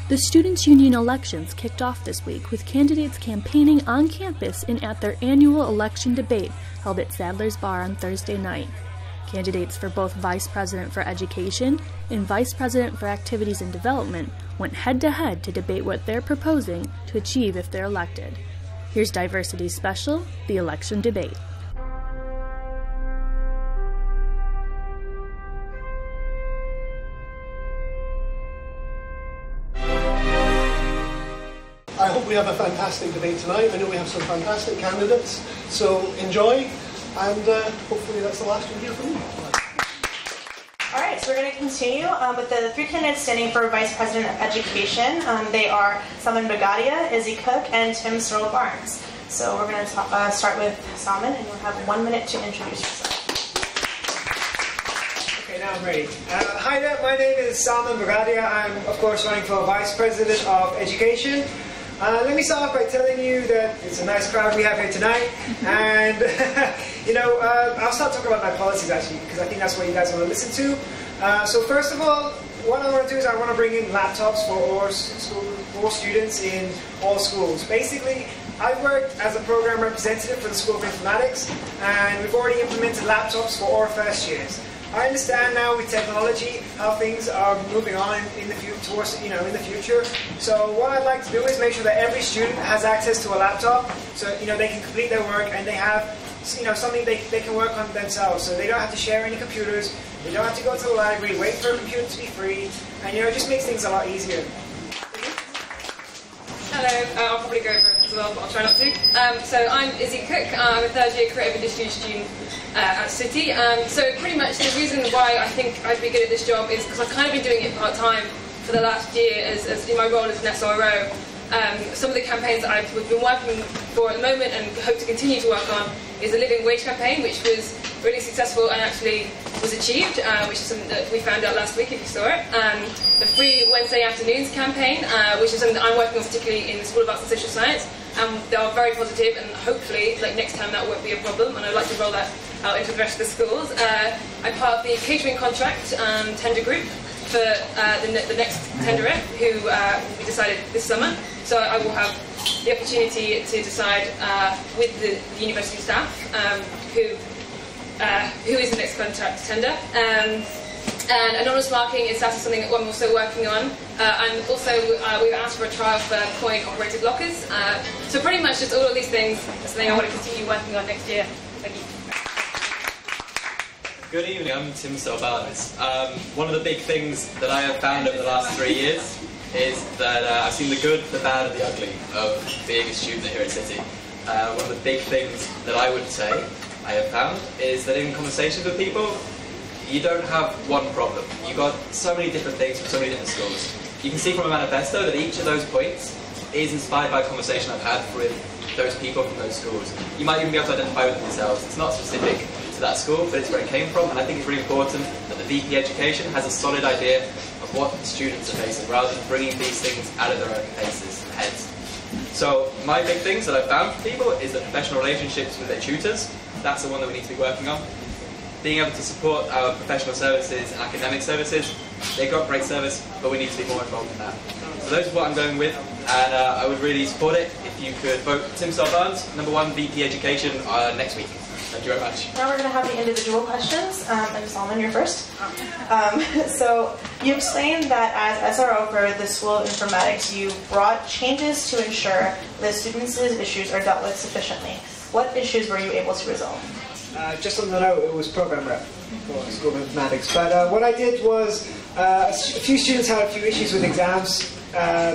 The Students' Union elections kicked off this week with candidates campaigning on campus and at their annual election debate held at Sadler's Bar on Thursday night. Candidates for both Vice President for Education and Vice President for Activities and Development went head-to-head to debate what they're proposing to achieve if they're elected. Here's diverCity's special, The Election Debate. I hope we have a fantastic debate tonight. I know we have some fantastic candidates, so enjoy, and hopefully that's the last you'll hear from me. Alright, so we're going to continue with the three candidates standing for Vice President of Education. They are Salman Bagadia, Izzy Cook, and Tim Searle Barnes. So we're going to start with Salman, and you'll have 1 minute to introduce yourself. Okay, now I'm ready. Hi there, my name is Salman Bagadia. I'm, of course, running for Vice President of Education. Let me start off by telling you that it's a nice crowd we have here tonight, and I'll start talking about my policies actually, because I think that's what you guys want to listen to. So first of all, what I want to do is I want to bring in laptops for all students in all schools. Basically, I've worked as a program representative for the School of Informatics, and we've already implemented laptops for all first years. I understand now with technology how things are moving on in the future. So what I'd like to do is make sure that every student has access to a laptop, so they can complete their work and they have something they can work on themselves. So they don't have to share any computers. They don't have to go to the library, wait for a computer to be free, and it just makes things a lot easier. Hello, I'll probably go over it as well, but I'll try not to. So I'm Izzy Cook. I'm a third-year creative industry student at City. So pretty much the reason why I think I'd be good at this job is because I've kind of been doing it part-time for the last year as in my role as an SRO. Some of the campaigns that we've been working for at the moment and hope to continue to work on is the living wage campaign, which was really successful and actually was achieved, which is something that we found out last week if you saw it. The free Wednesday afternoons campaign, which is something that I'm working on particularly in the School of Arts and Social Science, and they are very positive, and hopefully next time that won't be a problem, and I'd like to roll that out into the rest of the schools. I'm part of the catering contract tender group for the next tenderer, who will be decided this summer. So I will have the opportunity to decide with the university staff who is the next contract tender. And anonymous marking is something that I'm also working on. And also we've asked for a trial for coin-operated lockers. So pretty much just all of these things are something I want to continue working on next year. Thank you. Good evening, I'm Tim Searle Barnes. One of the big things that I have found over the last 3 years is that I've seen the good, the bad, and the ugly of being a student here at City. One of the big things that I would say I have found is that in conversations with people, you don't have one problem. You've got so many different things from so many different schools. You can see from a manifesto that each of those points is inspired by a conversation I've had with those people from those schools. You might even be able to identify with themselves. It's not specific to that school, but it's where it came from, and I think it's really important that the VP Education has a solid idea of what the students are facing, rather than bringing these things out of their own heads. So my big things that I've found for people is that professional relationships with their tutors, that's the one that we need to be working on. Being able to support our professional services and academic services, they've got great service, but we need to be more involved in that. So those are what I'm going with, and I would really support it if you could vote Tim Searle Barnes, #1 VP Education, next week. Thank you very much. Now we're going to have the individual questions, and Salman, you're first. So you explained that as SRO for the School of Informatics, you brought changes to ensure the students' issues are dealt with sufficiently. What issues were you able to resolve? Just on the note, it was program rep for School of Informatics. But what I did was, a few students had a few issues with exams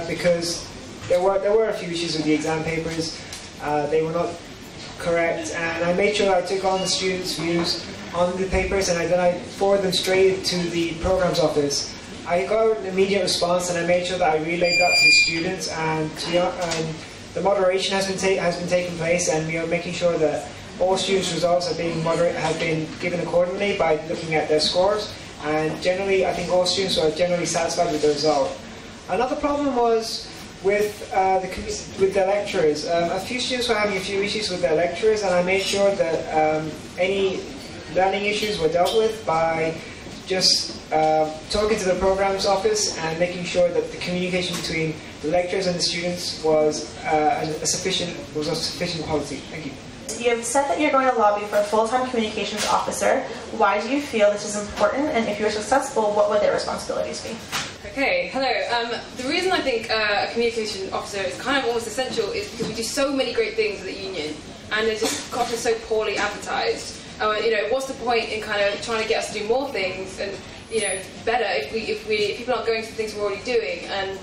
because there were a few issues with the exam papers. They were not correct, and I made sure I took on the students' views on the papers, and then I forwarded them straight to the programs office. I got an immediate response, and I made sure that I relayed that to the students, and the moderation has been taking place, and we are making sure that all students' results have been given accordingly by looking at their scores, and generally I think all students are generally satisfied with the result. Another problem was with the lecturers. A few students were having a few issues with their lecturers, and I made sure that any learning issues were dealt with by just talking to the programs office and making sure that the communication between the lecturers and the students was of sufficient quality. Thank you. You have said that you're going to lobby for a full-time communications officer. Why do you feel this is important, and if you're successful, what would their responsibilities be? Okay, hello. The reason I think a communication officer is kind of almost essential is because we do so many great things at the union, and they're just often so poorly advertised. What's the point in kind of trying to get us to do more things and better if people aren't going to the things we're already doing? And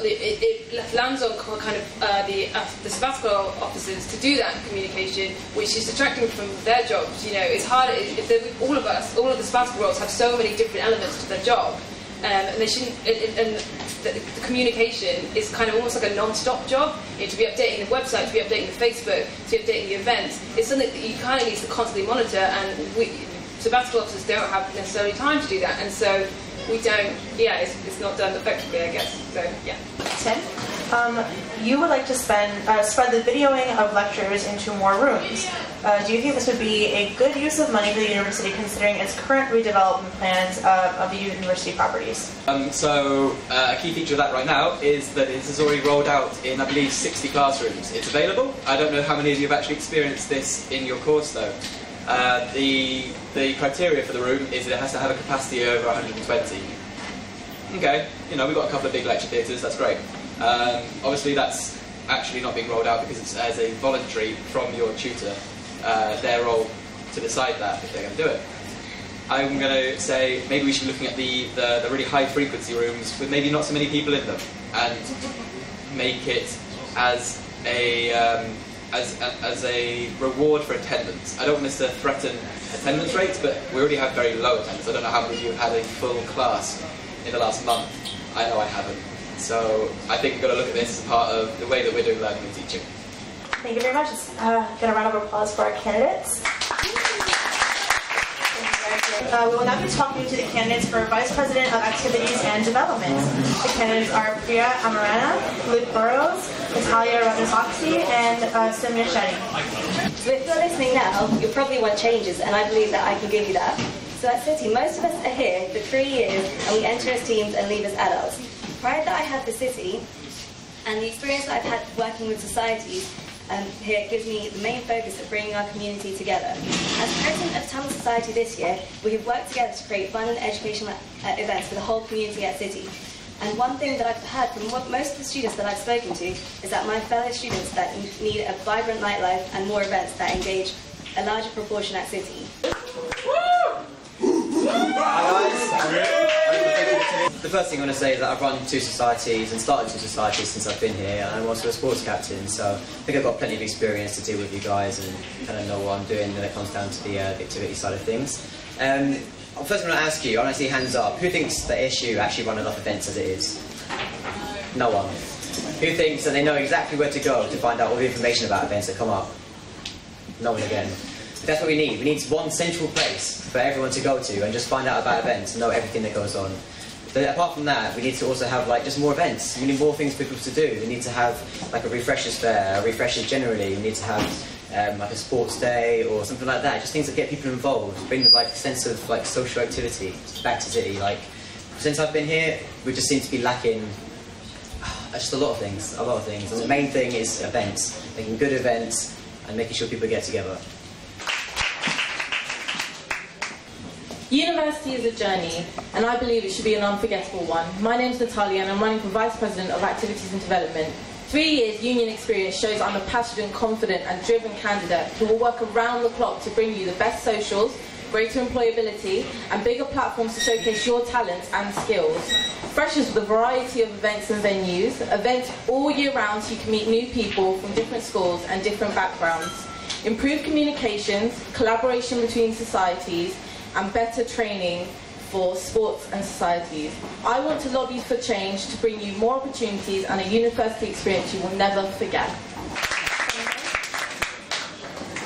it lands on kind of the sabbatical officers to do that communication, which is distracting from their jobs. It's hard. All of the sabbatical roles have so many different elements to their job, and they shouldn't. And the communication is kind of almost like a non-stop job. To be updating the website, to be updating the Facebook, to be updating the events. It's something that you kind of need to constantly monitor, and sabbatical officers don't have necessarily time to do that, and so we don't. Yeah, it's not done effectively, I guess. So yeah. Tim, you would like to spread the videoing of lectures into more rooms. Do you think this would be a good use of money for the university, considering its current redevelopment plans of the university properties? A key feature of that right now is that it is already rolled out in, I believe, 60 classrooms. It's available. I don't know how many of you have actually experienced this in your course, though. The criteria for the room is that it has to have a capacity over 120. Okay, we've got a couple of big lecture theatres, that's great. Obviously that's actually not being rolled out because it's as a voluntary from your tutor, their role to decide that if they're going to do it. I'm going to say maybe we should be looking at the really high frequency rooms with maybe not so many people in them, and make it as a reward for attendance. I don't want this to threaten attendance rates, but we already have very low attendance. I don't know how many of you have had a full class in the last month. I know I haven't. So I think we've got to look at this as part of the way that we're doing learning and teaching. Thank you very much. Let's get a round of applause for our candidates. We will now be talking to the candidates for Vice President of Activities and Development. The candidates are Priya Amarana, Luke Burrows, Natalia Radnasoxy, and Simya Shetty. So if you're listening now, you'll probably want changes, and I believe that I can give you that. So at City, most of us are here for 3 years, and we enter as teens and leave as adults. The pride that I have for City, and the experience that I've had working with societies here gives me the main focus of bringing our community together. As president of Tamil Society this year, we have worked together to create fun and educational events for the whole community at City. And one thing that I've heard from most of the students that I've spoken to is that my fellow students that need a vibrant nightlife and more events that engage a larger proportion at City. The first thing I want to say is that I've run 2 societies and started 2 societies since I've been here, and I'm also a sports captain, so I think I've got plenty of experience to deal with you guys and kind of know what I'm doing when it comes down to the activity side of things. First I'm going to ask you, I want to see hands up, who thinks that SU actually run enough events as it is? No one. Who thinks that they know exactly where to go to find out all the information about events that come up? No one again. That's what we need. We need one central place for everyone to go to and just find out about events and know everything that goes on. But apart from that, we need to also have just more events. We need more things for people to do. We need to have a refreshers fair, refreshers generally. We need to have a sports day or something like that. Just things that get people involved, bring a sense of social activity back to City. Since I've been here, we just seem to be lacking just a lot of things. And the main thing is events, making good events and making sure people get together. University is a journey, and I believe it should be an unforgettable one. My name is Natalia, and I'm running for Vice President of Activities and Development. 3 years union experience shows I'm a passionate, confident and driven candidate who will work around the clock to bring you the best socials, greater employability and bigger platforms to showcase your talents and skills. Freshers with a variety of events and venues, events all year round so you can meet new people from different schools and different backgrounds. Improved communications, collaboration between societies and better training for sports and societies. I want to lobby for change to bring you more opportunities and a university experience you will never forget.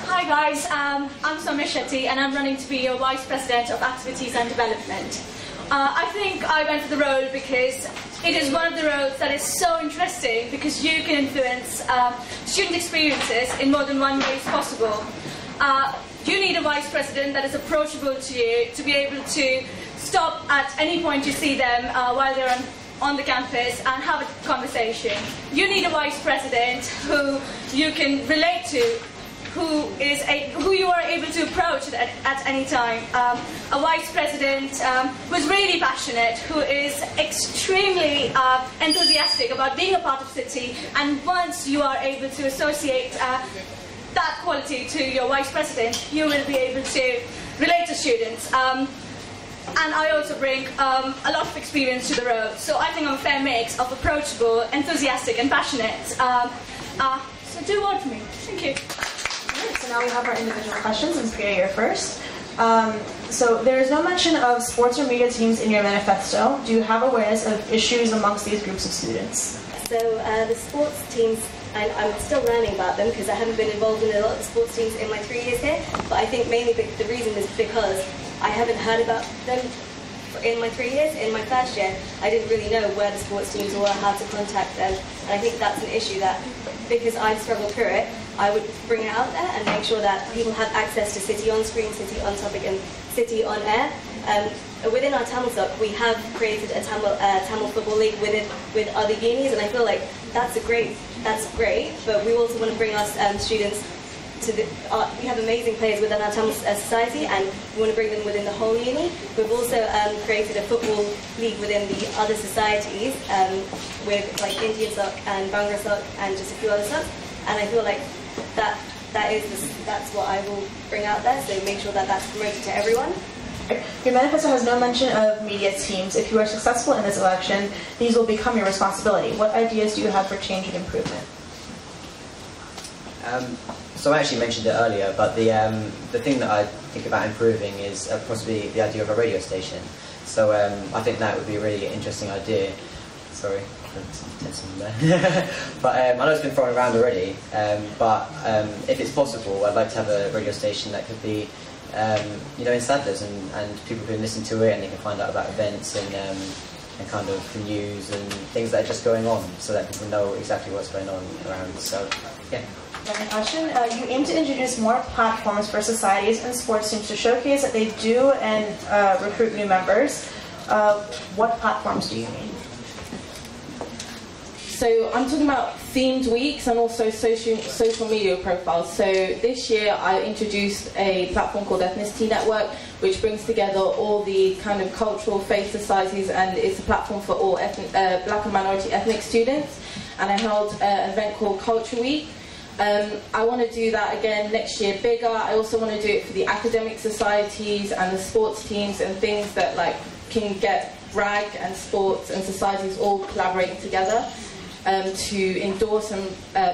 Hi guys, I'm Simya Shetty and I'm running to be your Vice President of Activities and Development. I think I went for the role because it is one of the roles that is so interesting because you can influence student experiences in more than one way as possible. You need a vice president that is approachable to you to be able to stop at any point you see them while they're on the campus and have a conversation. You need a vice president who you can relate to, who you are able to approach at any time. A vice president who is really passionate, who is extremely enthusiastic about being a part of City, and once you are able to associate that quality to your vice president, you will be able to relate to students. And I also bring a lot of experience to the role, so I think I'm a fair mix of approachable, enthusiastic and passionate. So do vote for me. Thank you. So now we have our individual questions, and Priya, you're first. So there is no mention of sports or media teams in your manifesto. Do you have awareness of issues amongst these groups of students? So the sports teams, I'm still learning about them because I haven't been involved in a lot of the sports teams in my 3 years here, but I think mainly the reason is because I haven't heard about them in my 3 years. In my first year, I didn't really know where the sports teams were, how to contact them, and I think that's an issue that, because I've struggled through it, I would bring it out there and make sure that people have access to City on screen, City on topic, and City on air. Within our Tamil SOC, we have created a Tamil football league with other unis, and I feel like that's great, but we also want to bring our students to we have amazing players within our Tamil society, and we want to bring them within the whole uni. We've also created a football league within the other societies with like Indian SOC and Bangla SOC and just a few other SOCs, and I feel like that's what I will bring out there, so make sure that that's promoted to everyone. Your manifesto has no mention of media teams. If you are successful in this election, these will become your responsibility. What ideas do you have for change and improvement? So I actually mentioned it earlier, but the thing that I think about improving is possibly the idea of a radio station. So I think that would be a really interesting idea. Sorry, there. But I know it's been thrown around already. But if it's possible, I'd like to have a radio station that could be, in Sadler's, and people can listen to it and they can find out about events and kind of the news and things that are just going on, so that people know exactly what's going on around. So, yeah. Second question, you aim to introduce more platforms for societies and sports teams to showcase that they do and recruit new members. What platforms do you mean? So I'm talking about themed weeks and also social media profiles. So this year I introduced a platform called Ethnicity Network, which brings together all the kind of cultural faith societies, and it's a platform for all black and minority ethnic students. And I held an event called Culture Week. I want to do that again next year bigger. I also want to do it for the academic societies and the sports teams and things that like can get RAG and sports and societies all collaborating together to endorse and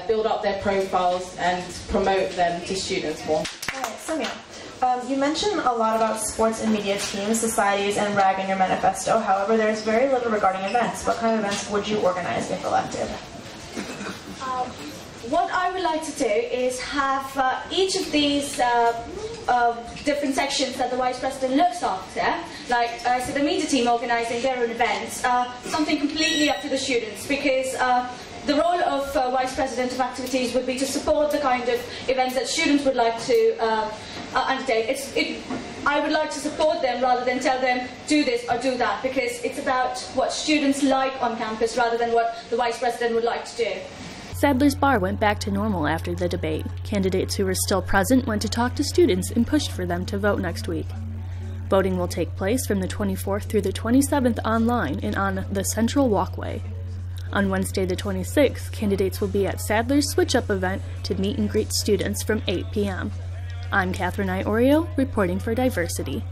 build up their profiles and promote them to students more. All right, Sonia, you mentioned a lot about sports and media teams, societies, and RAG in your manifesto. However, there's very little regarding events. What kind of events would you organize if elected? What I would like to do is have each of these different sections that the Vice President looks after, like so the media team organising their own events, something completely up to the students, because the role of Vice President of Activities would be to support the kind of events that students would like to undertake. I would like to support them rather than tell them do this or do that, because it's about what students like on campus rather than what the Vice President would like to do. Sadler's Bar went back to normal after the debate. Candidates who were still present went to talk to students and pushed for them to vote next week. Voting will take place from the 24th through the 27th online and on the Central Walkway. On Wednesday the 26th, candidates will be at Sadler's Switch Up event to meet and greet students from 8 p.m. I'm Catherine Iorio, reporting for diverCity.